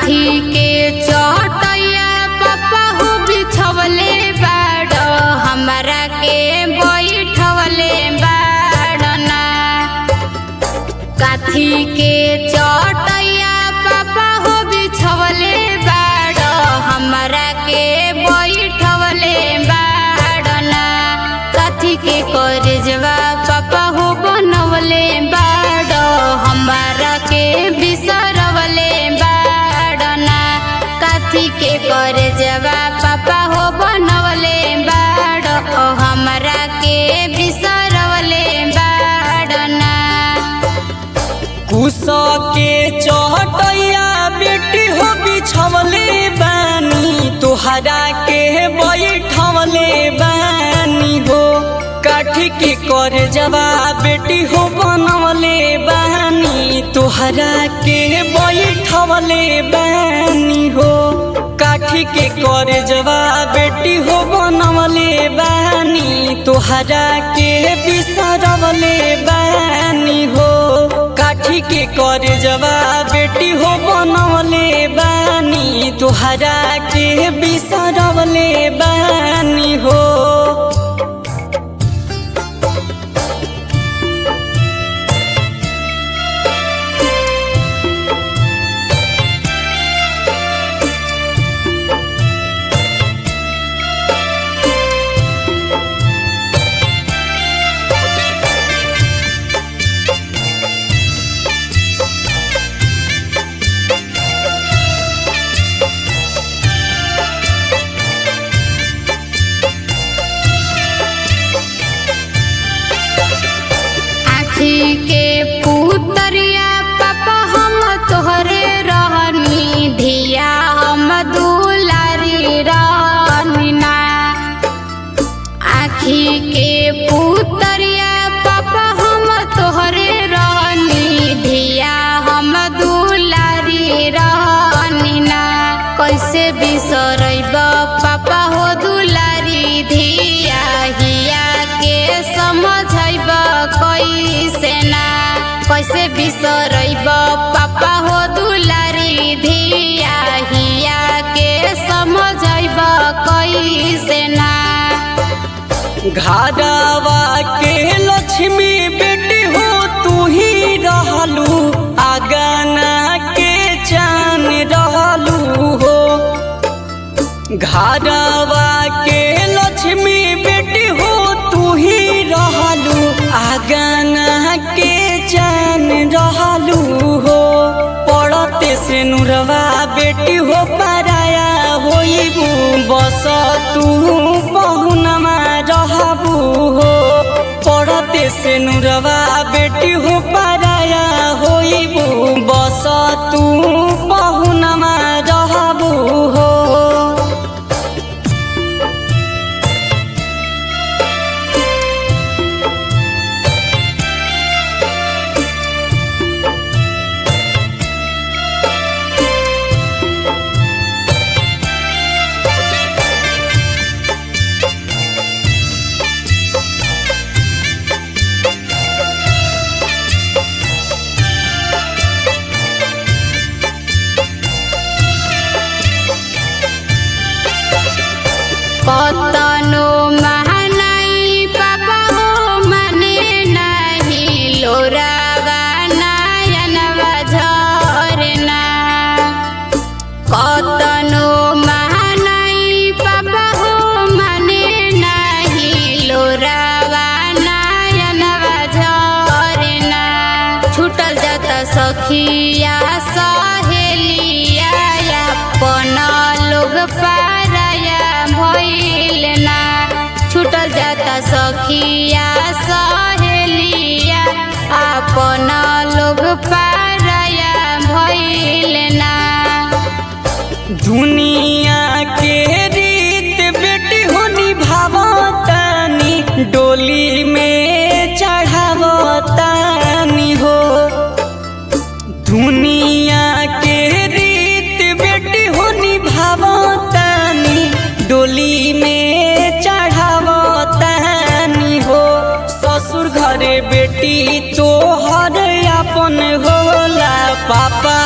काथी के चटैया पापा हो बिछवले बाड़ हमरा के बैठवले बाड़ना। काथी के चटैया पापा हो बिछवले बाड़ हमरा के बैठवले बाड़ना। काथी के करजवा पापा हो बनवले बाड़ हमरा के बिसरवले बाड़ना। काथी के करजवा पापा हो बनवले बाड़ हमरा के बिसरवले बाड़ना। कुसा के चटैया बेटी हो बिछवले बानी तोहरा के बैठवले बानी हो। काठी के करजवा बेटी हो बनवले बानी तोहरा के बैठवले बानी हो। काठी के करजवा बेटी हो बनवले बानी तोहरा के बिसरवले बानी हो। काठी के करजवा बेटी हो बनवले बानी तोहरा के बिसरवले बानी हो। आँखी के पुतरिया पापा हम तोहरे रहनी धिया हम दुलारी रहनी ना। आँखी के पुतरिया पापा हम तोहरे रहनी धिया हम दुलारी रहनी ना। कैसे बिसरैब पापा हो दुलारी धिया हिया के समझैब कैसे ना। कैसे बिसरैब पापा हो दुलारी धिया हिया के समझैब कैसे ना। घरवा के लक्ष्मी बेटी हो तू ही रहलू आगना के चान रहलू हो। घरवा के लक्ष्मी बेटी हो तू ही रहलू आगना के चान रहलू हो। पड़ते से नुरवा बेटी हो पराया होइबू बस तू पहुनमा रहबू हो। पड़ते से नुरवा बेटी हो पराया होइबू बस तू पहुनमा रहबू हो। कतनो महानाई पापा हो माने नाही लोरावा नयनवा झरना। कतनो महानाई पापा हो माने नाही लोरावा नयनवा झरना। छूटल जाता सखिया सहेलिया अपन लोग पाराया भइल ना। छूटल जाता सखिया सहेलिया अपन लोग पाराया भइल ना। दुनिया के रीत बेटी हो निभावतानी डोली में चढ़ावतानी हो। दुनिया के रीत बेटी हो निभावतानी डोली में चढ़ावतानी हो। ससुर घरे बेटी तो हर अपन होला पापा